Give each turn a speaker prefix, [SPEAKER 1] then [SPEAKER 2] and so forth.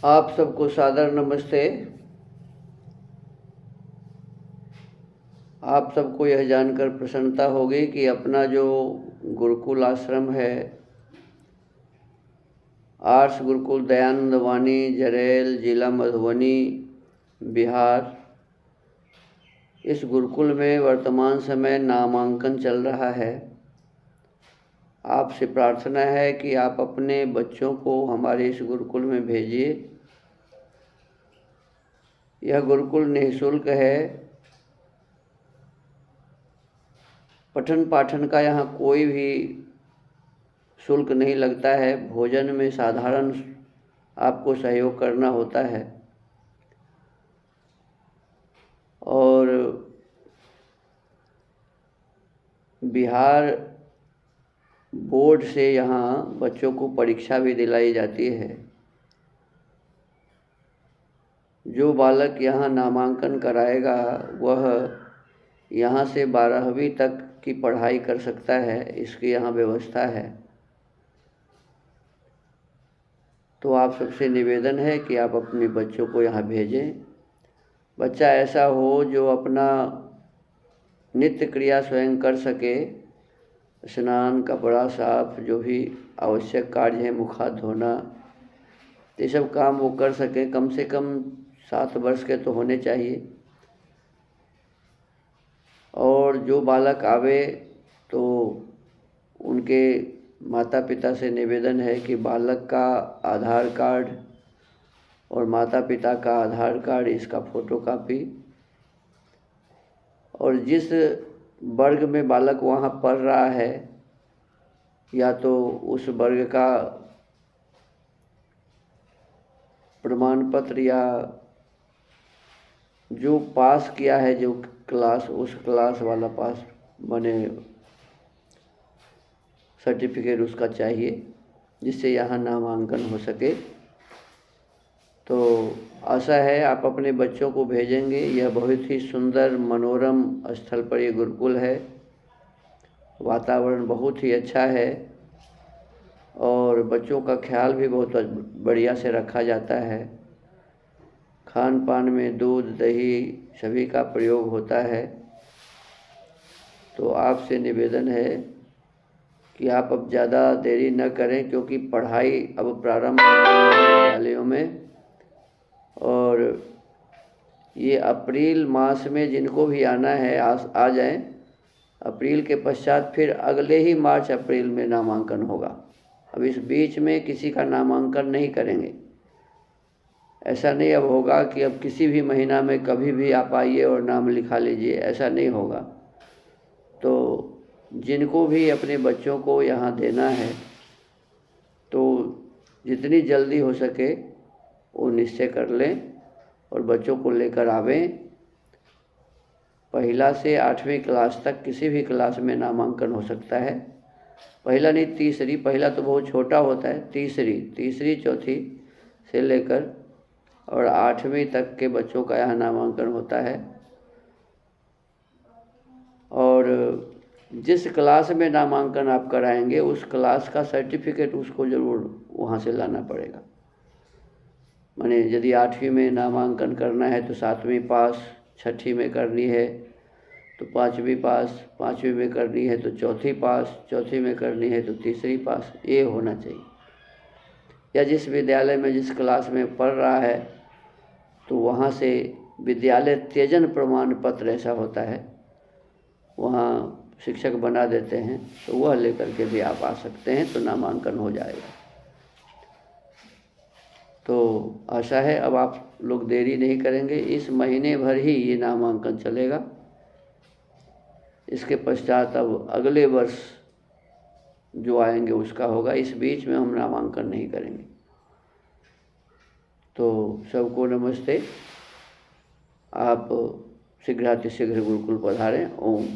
[SPEAKER 1] आप सबको सादर नमस्ते। आप सबको यह जानकर प्रसन्नता होगी कि अपना जो गुरुकुल आश्रम है, आर्ष गुरुकुल दयानंद वाणी जरेल, जिला मधुबनी, बिहार, इस गुरुकुल में वर्तमान समय नामांकन चल रहा है। आपसे प्रार्थना है कि आप अपने बच्चों को हमारे इस गुरुकुल में भेजिए। यह गुरुकुल निःशुल्क है। पठन पाठन का यहाँ कोई भी शुल्क नहीं लगता है। भोजन में साधारण आपको सहयोग करना होता है और बिहार बोर्ड से यहाँ बच्चों को परीक्षा भी दिलाई जाती है। जो बालक यहाँ नामांकन कराएगा वह यहाँ से 12वीं तक की पढ़ाई कर सकता है। इसकी यहाँ व्यवस्था है। तो आप सबसे निवेदन है कि आप अपने बच्चों को यहाँ भेजें। बच्चा ऐसा हो जो अपना नित्य क्रिया स्वयं कर सके। स्नान, कपड़ा साफ, जो भी आवश्यक कार्य है, मुख हाथ धोना, ये सब काम वो कर सके। कम से कम 7 वर्ष के तो होने चाहिए। और जो बालक आवे तो उनके माता पिता से निवेदन है कि बालक का आधार कार्ड और माता पिता का आधार कार्ड, इसका फोटोकॉपी, और जिस वर्ग में बालक वहाँ पढ़ रहा है या तो उस वर्ग का प्रमाण पत्र या जो पास किया है जो क्लास, उस क्लास वाला पास बने सर्टिफिकेट उसका चाहिए, जिससे यहाँ नामांकन हो सके। तो आशा है आप अपने बच्चों को भेजेंगे। यह बहुत ही सुंदर मनोरम स्थल पर ये गुरुकुल है। वातावरण बहुत ही अच्छा है और बच्चों का ख्याल भी बहुत बढ़िया से रखा जाता है। खान पान में दूध, दही सभी का प्रयोग होता है। तो आपसे निवेदन है कि आप अब ज़्यादा देरी न करें, क्योंकि पढ़ाई अब प्रारंभ हो गई है विद्यालयों में। और ये अप्रैल मास में जिनको भी आना है आ जाएं। अप्रैल के पश्चात फिर अगले ही मार्च अप्रैल में नामांकन होगा। अब इस बीच में किसी का नामांकन नहीं करेंगे। ऐसा नहीं अब होगा कि अब किसी भी महीना में कभी भी आप आइए और नाम लिखा लीजिए, ऐसा नहीं होगा। तो जिनको भी अपने बच्चों को यहाँ देना है तो जितनी जल्दी हो सके वो निश्चय कर लें और बच्चों को लेकर आवें। पहला से 8वीं क्लास तक किसी भी क्लास में नामांकन हो सकता है। पहला नहीं, तीसरी। पहला तो बहुत छोटा होता है। तीसरी, चौथी से लेकर और 8वीं तक के बच्चों का यहाँ नामांकन होता है। और जिस क्लास में नामांकन आप कराएंगे उस क्लास का सर्टिफिकेट उसको ज़रूर वहाँ से लाना पड़ेगा। माने यदि 8वीं में नामांकन करना है तो 7वीं पास, 6ठी में करनी है तो 5वीं पास, 5वीं में करनी है तो चौथी पास, चौथी में करनी है तो तीसरी पास, ये होना चाहिए। या जिस विद्यालय में जिस क्लास में पढ़ रहा है तो वहाँ से विद्यालय त्यजन प्रमाण पत्र ऐसा होता है, वहाँ शिक्षक बना देते हैं, तो वह लेकर के भी आप आ सकते हैं, तो नामांकन हो जाएगा। तो आशा है अब आप लोग देरी नहीं करेंगे। इस महीने भर ही ये नामांकन चलेगा। इसके पश्चात अब अगले वर्ष जो आएंगे उसका होगा। इस बीच में हम नामांकन नहीं करेंगे। तो सबको नमस्ते। आप शीघ्रातिशीघ्र गुरुकुल पधारें। ओम।